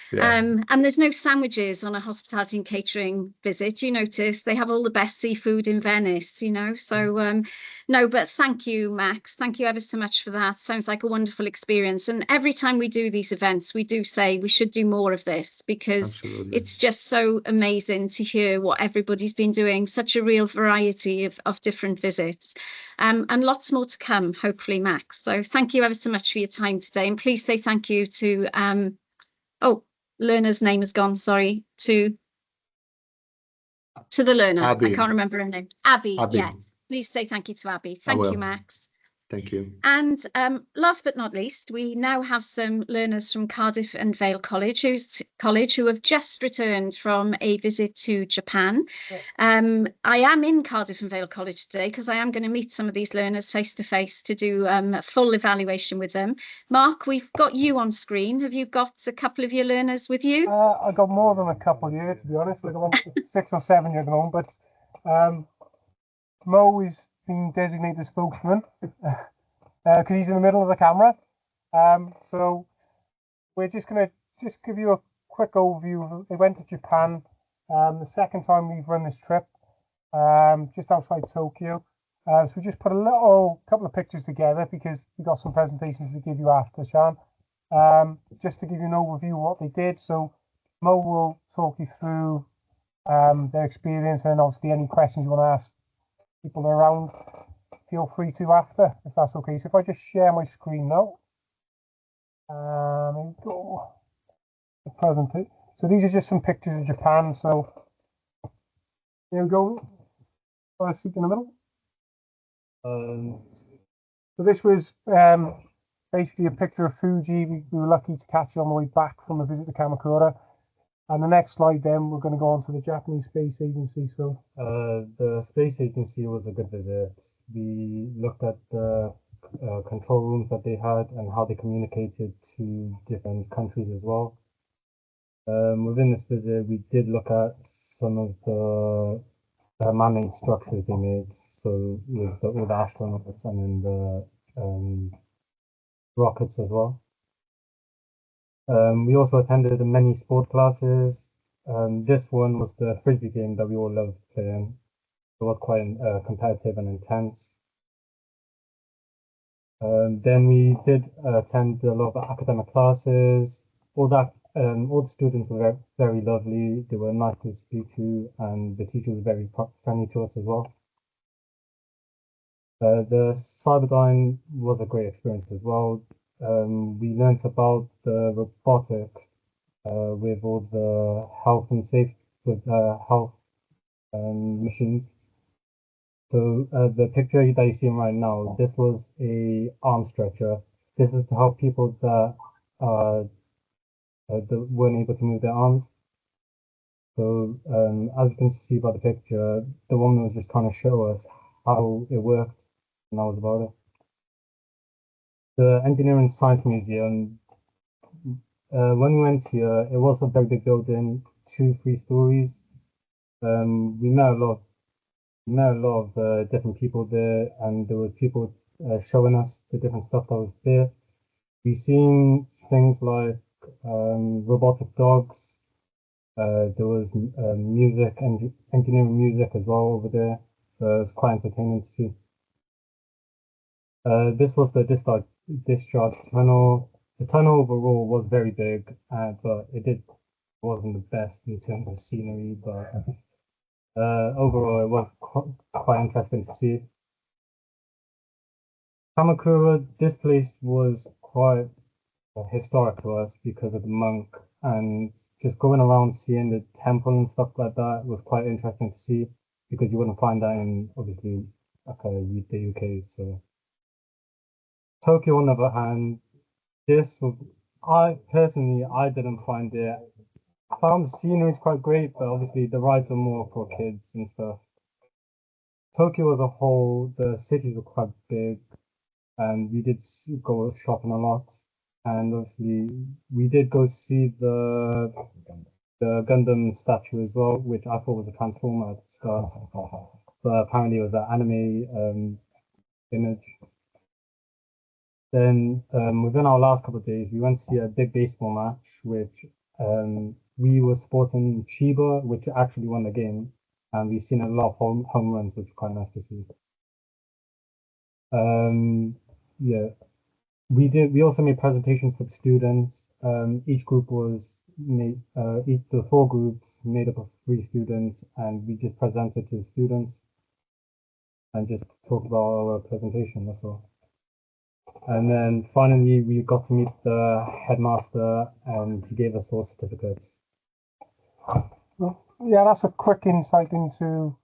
And there's no sandwiches on a hospitality and catering visit. You notice they have all the best seafood in Venice, you know. So no, but thank you, Max. Thank you ever so much for that. Sounds like a wonderful experience. And every time we do these events, we do say we should do more of this, because it's just so amazing to hear what everybody's been doing. Such a real variety of different visits, and lots more to come, hopefully, Max. So thank you ever so much for your time today. And please say thank you to learner's name has gone, sorry, to the learner. Abby. I can't remember her name. Abby. Abby. Yes. Please say thank you to Abby. Thank you, Max. Thank you. And last but not least, we now have some learners from Cardiff and Vale College who have just returned from a visit to Japan. I am in Cardiff and Vale College today because I am going to meet some of these learners face to face to do a full evaluation with them. Mark, we've got you on screen. Have you got a couple of your learners with you? I got more than a couple here, to be honest. I got 6 or 7 here at the moment, but Mo is being designated spokesman because he's in the middle of the camera. So we're just going to give you a quick overview. They went to Japan, the second time we've run this trip, just outside Tokyo. So we just put a couple of pictures together because we got some presentations to give you after, Sean. Just to give you an overview of what they did. So Mo will talk you through their experience, and obviously any questions you want to ask people around, feel free to after, if that's okay. So if I just share my screen now, there we go. The present. So these are just some pictures of Japan. So there we go. Got a seat in the middle. So this was basically a picture of Fuji. We were lucky to catch it on the way back from a visit to Kamakura. And the next slide, then we're going to go on to the Japanese Space Agency. So the Space Agency was a good visit. We looked at the control rooms that they had and how they communicated to different countries as well. Within this visit, we did look at some of the man-made structures they made. So with the astronauts and then the rockets as well. We also attended many sport classes. This one was the frisbee game that we all loved playing. It was quite competitive and intense. Then we did attend a lot of academic classes. All the students were very lovely. They were nice to speak to, and the teacher was very friendly to us as well. The Cyberdyne was a great experience as well. We learned about the robotics with all the health and safety with health machines. So the picture that you see right now, this was a arm stretcher. This is to help people that weren't able to move their arms. So as you can see by the picture, the woman was just trying to show us how it worked, and that was about it. The Engineering Science Museum, when we went here, it was a very big building, 2-3 stories. We met a lot of different people there, and there were people showing us the different stuff that was there. We seen things like robotic dogs. There was music, engineering music as well over there. It was quite entertaining to see. This was the discharge tunnel. The tunnel overall was very big, but it wasn't the best in terms of scenery. But overall, it was quite interesting to see. Kamakura, this place was quite historic to us because of the monk, and just going around seeing the temple and stuff like that was quite interesting to see, because you wouldn't find that in obviously the UK. So Tokyo, on the other hand, I didn't find it. I found the scenery is quite great, but obviously the rides are more for kids and stuff. Tokyo as a whole, the cities were quite big, and we did go shopping a lot. And obviously, we did go see the the Gundam statue as well, which I thought was a transformer at the start, but apparently it was an anime image. Then within our last couple of days, we went to see a big baseball match, which we were supporting Chiba, which actually won the game, and we've seen a lot of home runs, which is quite nice to see. Yeah, we also made presentations for the students. Each group was made, the 4 groups made up of 3 students, and we just presented to the students and just talked about our presentation, that's all. And then finally, we got to meet the headmaster, and he gave us all certificates. Well, yeah, that's a quick insight into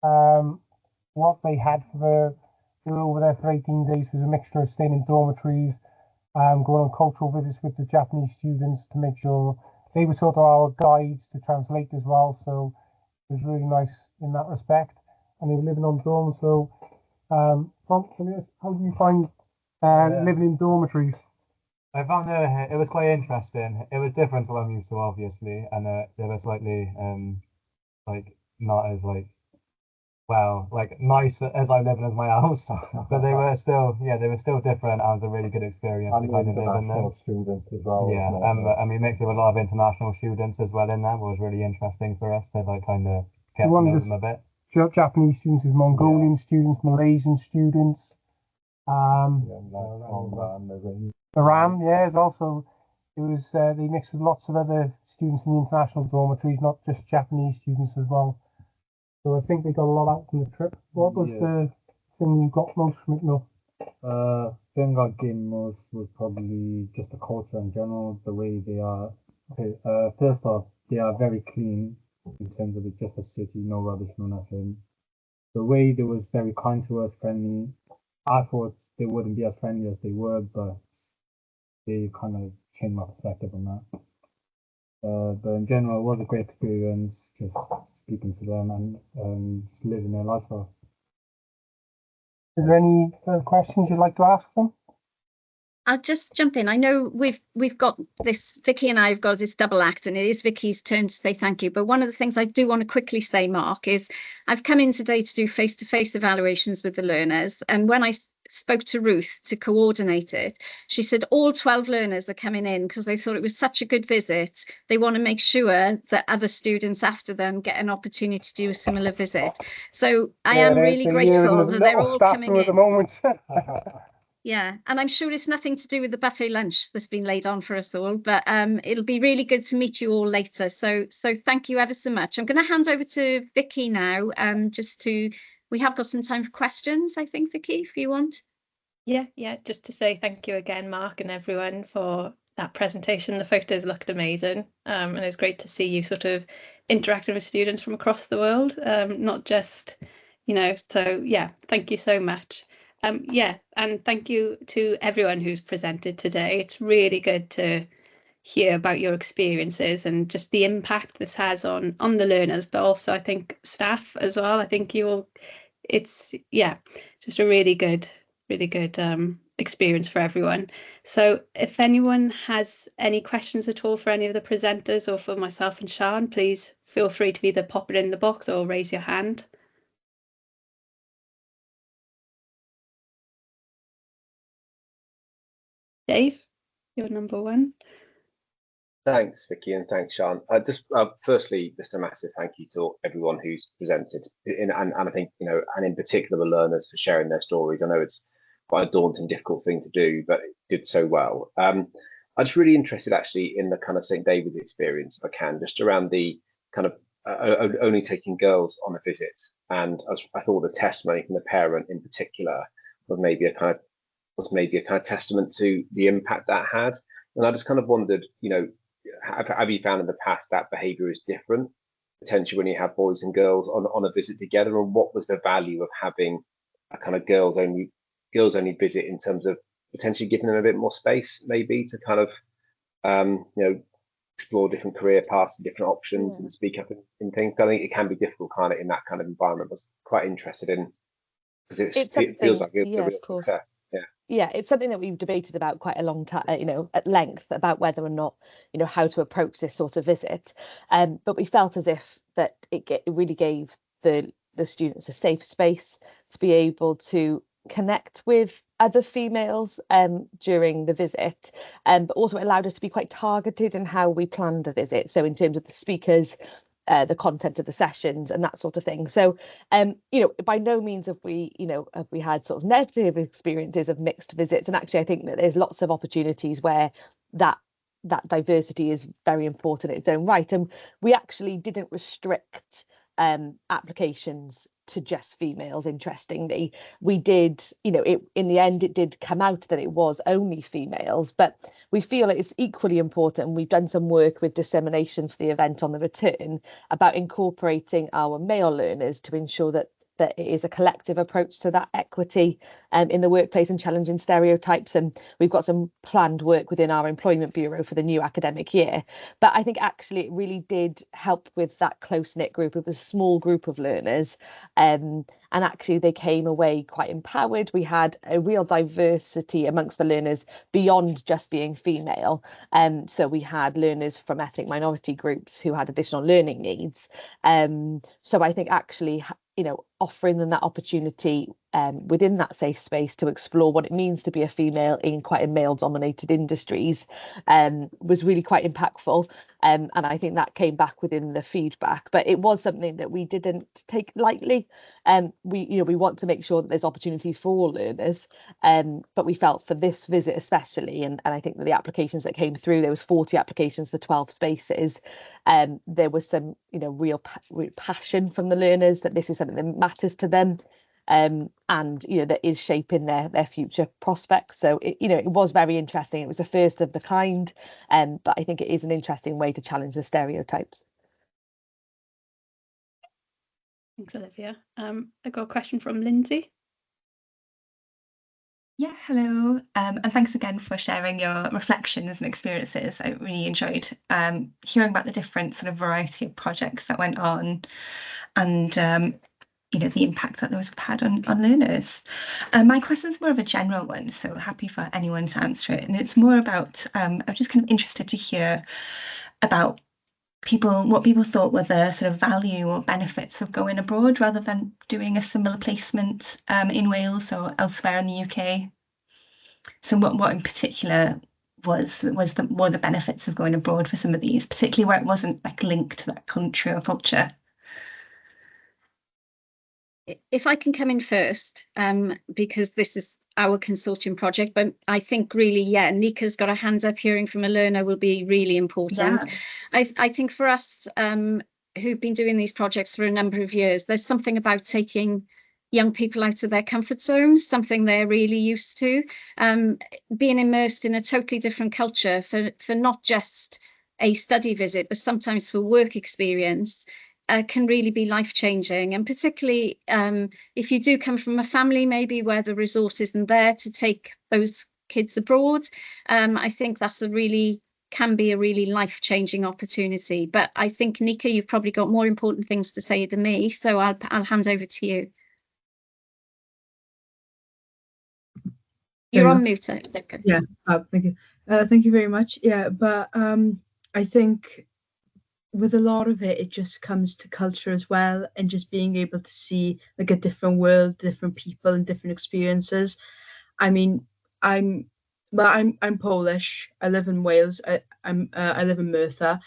what they had for they were over there for 18 days. It was a mixture of staying in dormitories, going on cultural visits with the Japanese students to make sure they were sort of our guides to translate as well. So it was really nice in that respect. And they were living on dorms. So, how do you find living in dormitories? I found it was quite interesting. It was different to what I'm used to, obviously, and they were slightly like not as like nice as I live in as my house, but they were still different, and it was a really good experience to kind of live in there. Students as well. Yeah, and we mixed with a lot of international students as well in there. It was really interesting for us to like kind of get to know them a bit. Japanese students, Mongolian students, Malaysian students. Iran, yeah, is also it was they mixed with lots of other students in the international dormitories, not just Japanese students as well. So I think they got a lot out from the trip. What was the thing you got most from it, Mil? Thing I gained most was probably just the culture in general, the way they are. Okay, first off, they are very clean in terms of it's just a city, no rubbish, no nothing. The way they was very kind to us, friendly. I thought they wouldn't be as friendly as they were, but they kind of changed my perspective on that. But in general, it was a great experience just speaking to them and just living their lifestyle. Is there any questions you'd like to ask them? I'll just jump in. I know we've got this, Vicky and I have got this double act, and it is Vicky's turn to say thank you. But one of the things I do want to quickly say, Mark, is I've come in today to do face-to-face evaluations with the learners. And when I spoke to Ruth to coordinate it, she said all 12 learners are coming in because they thought it was such a good visit. They want to make sure that other students after them get an opportunity to do a similar visit. So I am really grateful that they're all coming in. At the moment. Yeah, and I'm sure it's nothing to do with the buffet lunch that's been laid on for us all, but it'll be really good to meet you all later. So thank you ever so much. I'm going to hand over to Vicky now, we have got some time for questions, I think, Vicky, if you want. Yeah, just to say thank you again, Mark, and everyone for that presentation. The photos looked amazing, and it's great to see you sort of interacting with students from across the world, not just, so yeah, thank you so much. And thank you to everyone who's presented today. It's really good to hear about your experiences and just the impact this has on the learners, but also I think staff as well. I think it's just a really good experience for everyone. So if anyone has any questions at all for any of the presenters or for myself and Sian, please feel free to either pop it in the box or raise your hand. Dave, you're number one. Thanks, Vicky, and thanks, Sian. Firstly, just a massive thank you to everyone who's presented, and I think, and in particular the learners for sharing their stories. I know it's quite a daunting, difficult thing to do, but it did so well. I'm just really interested actually in the kind of St. David's experience, if I can, just around the kind of only taking girls on a visit. And I thought the testimony from the parent in particular was maybe a kind of testament to the impact that had. And I just kind of wondered, have you found in the past that behaviour is different, potentially when you have boys and girls on a visit together, and what was the value of having a kind of girls only visit in terms of potentially giving them a bit more space, maybe to kind of explore different career paths and different options and speak up in things. I think it can be difficult kind of in that kind of environment. I was quite interested in, because it feels like it's a real success. Yeah. yeah, it's something that we've debated about quite a long time, at length, about whether or not, how to approach this sort of visit. But we felt as if that it really gave the students a safe space to be able to connect with other females during the visit, but also it allowed us to be quite targeted in how we planned the visit. So in terms of the speakers, the content of the sessions and that sort of thing. So, by no means have we had sort of negative experiences of mixed visits. And actually, I think that there's lots of opportunities where that diversity is very important in its own right. And we actually didn't restrict applications to just females. Interestingly, we did, in the end, it did come out that it was only females, but we feel it's equally important. We've done some work with dissemination for the event on the return about incorporating our male learners to ensure that it is a collective approach to that equity in the workplace and challenging stereotypes. And we've got some planned work within our employment bureau for the new academic year. But I think actually it really did help with that close-knit group. It was a small group of learners, and actually they came away quite empowered. We had a real diversity amongst the learners beyond just being female. So we had learners from ethnic minority groups who had additional learning needs. So I think actually, offering them that opportunity within that safe space to explore what it means to be a female in quite a male-dominated industries was really quite impactful. And I think that came back within the feedback. But it was something that we didn't take lightly. We want to make sure that there's opportunities for all learners. But we felt for this visit especially, and I think that the applications that came through, there was 40 applications for 12 spaces. There was some, real passion from the learners that this is something that matters to them. And that is shaping their future prospects. So it was very interesting. It was the first of the kind, but I think it is an interesting way to challenge the stereotypes. Thanks, Olivia. I got a question from Lindsay. Yeah, hello, and thanks again for sharing your reflections and experiences. I really enjoyed hearing about the different sort of variety of projects that went on, and the impact that those have had on learners. My question's more of a general one, so happy for anyone to answer it. And it's more about, I'm just kind of interested to hear about what people thought were the sort of value or benefits of going abroad rather than doing a similar placement in Wales or elsewhere in the UK. So what in particular were the benefits of going abroad for some of these, particularly where it wasn't like linked to that country or culture? If I can come in first, because this is our consortium project, but I think really, Nika's got a hand up. Hearing from a learner will be really important. Yeah. I think for us who've been doing these projects for a number of years, there's something about taking young people out of their comfort zone, something they're really used to, being immersed in a totally different culture for not just a study visit, but sometimes for work experience. Can really be life-changing, and particularly if you do come from a family maybe where the resource isn't there to take those kids abroad. I think that's can be a really life-changing opportunity. But I think, Nika, you've probably got more important things to say than me, so I'll hand over to you. You're on mute. Yeah, thank you. Thank you very much. Yeah, but I think with a lot of it, it just comes to culture as well, and just being able to see like a different world, different people, and different experiences. I mean, I'm Polish. I live in Wales. I live in Merthyr,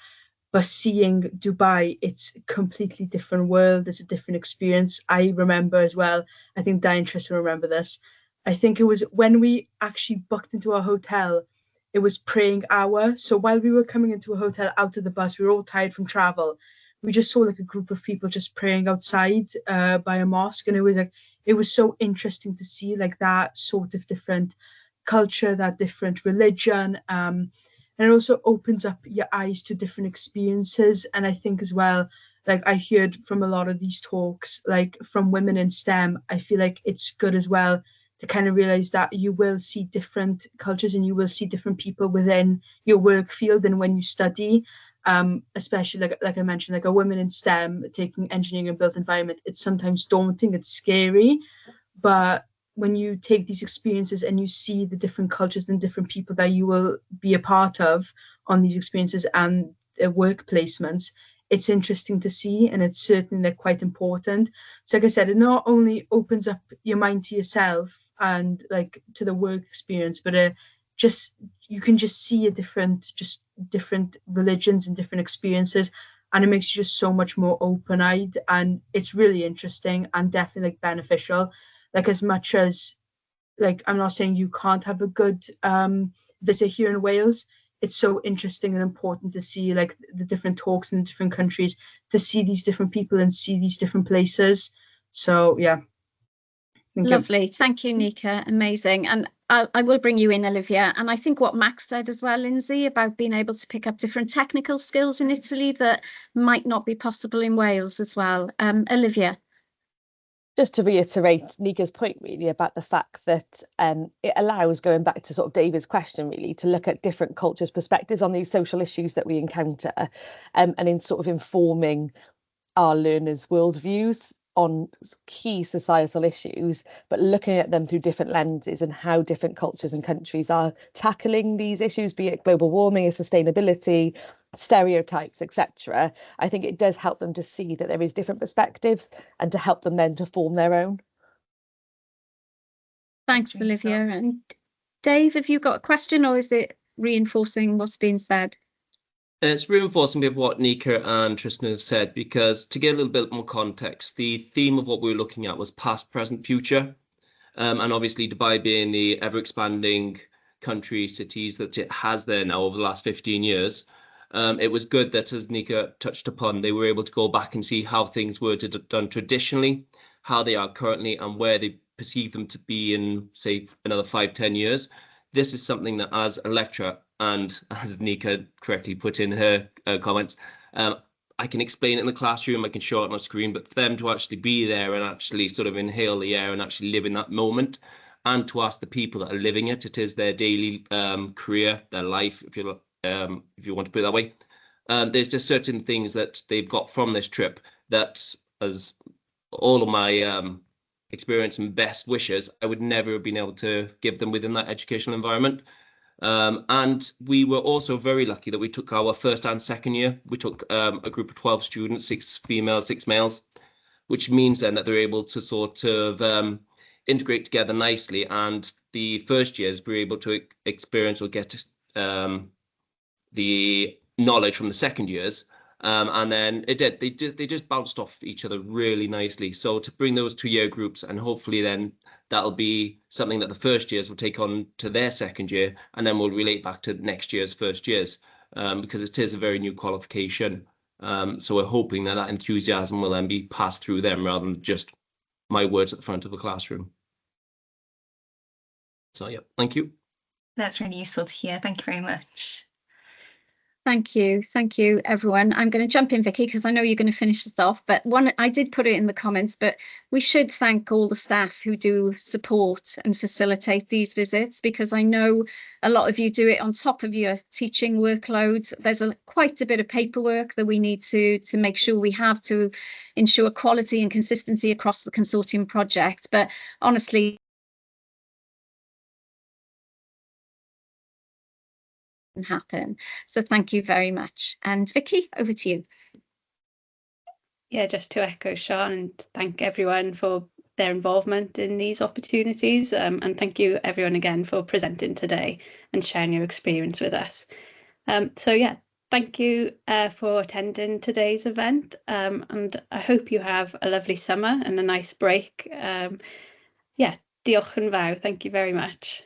but seeing Dubai, it's a completely different world. It's a different experience. I remember as well. I think Diane Tristan will remember this. I think it was when we actually booked into our hotel. It was praying hour. So while we were coming into a hotel out of the bus, we were all tired from travel. We just saw like a group of people just praying outside by a mosque. And it was so interesting to see like that sort of different culture, that different religion. And it also opens up your eyes to different experiences. And I think as well, like I heard from a lot of these talks, like from women in STEM, I feel like it's good as well to kind of realize that you will see different cultures and you will see different people within your work field and when you study, especially like I mentioned, like a woman in STEM taking engineering and built environment, it's sometimes daunting, it's scary, but when you take these experiences and you see the different cultures and different people that you will be a part of on these experiences and work placements, it's interesting to see, and it's certainly like quite important. So like I said, it not only opens up your mind to yourself and like to the work experience, but just you can just see a different religions and different experiences, and it makes you just so much more open-eyed, and it's really interesting and definitely like beneficial. Like, as much as, like, I'm not saying you can't have a good visit here in Wales, it's so interesting and important to see like the different talks in different countries, to see these different people and see these different places. So yeah. Lovely. Thank you, Nika. Amazing. And I will bring you in, Olivia. And I think what Max said as well, Lindsay, about being able to pick up different technical skills in Italy that might not be possible in Wales as well. Olivia. Just to reiterate Nika's point really about the fact that it allows, going back to sort of David's question really, to look at different cultures' perspectives on these social issues that we encounter, and in sort of informing our learners' worldviews on key societal issues, but looking at them through different lenses and how different cultures and countries are tackling these issues, be it global warming or sustainability, stereotypes, etc. I think it does help them to see that there is different perspectives and to help them then to form their own. Thanks, Olivia. And Dave, have you got a question, or is it reinforcing what's been said? It's reinforcing with what Nika and Tristan have said, because to give a little bit more context, the theme of what we were looking at was past, present, future. And obviously Dubai being the ever-expanding country, cities that it has there now over the last 15 years, it was good that, as Nika touched upon, they were able to go back and see how things were done traditionally, how they are currently, and where they perceive them to be in, say, another 5-10 years. This is something that, as a lecturer, and as Nika correctly put in her comments, I can explain it in the classroom, I can show it on a screen, but for them to actually be there and actually sort of inhale the air and actually live in that moment, and to ask the people that are living it, it is their daily career, their life, if you want to put it that way. There's just certain things that they've got from this trip that, as all of my experience and best wishes, I would never have been able to give them within that educational environment. And we were also very lucky that we took our first and second year. We took a group of 12 students, 6 females, 6 males, which means then that they're able to sort of integrate together nicely. And the first years we're able to experience or get the knowledge from the second years. And then they just bounced off each other really nicely. So to bring those 2-year groups, and hopefully then that'll be something that the first years will take on to their second year, and then we'll relate back to next year's first years, because it is a very new qualification. So we're hoping that that enthusiasm will then be passed through them rather than just my words at the front of the classroom. So yeah, thank you. That's really useful to hear. Thank you very much. Thank you, everyone. I'm going to jump in, Vicky, because I know you're going to finish this off. But I did put it in the comments, but we should thank all the staff who do support and facilitate these visits, because I know a lot of you do it on top of your teaching workloads. There's quite a bit of paperwork that we need to make sure we have to ensure quality and consistency across the consortium project. But honestly, happen. So thank you very much. And Vicky, over to you. Yeah, just to echo Sean and thank everyone for their involvement in these opportunities, and thank you everyone again for presenting today and sharing your experience with us. So yeah, thank you for attending today's event, and I hope you have a lovely summer and a nice break. Yeah, diolch yn fawr. Thank you very much.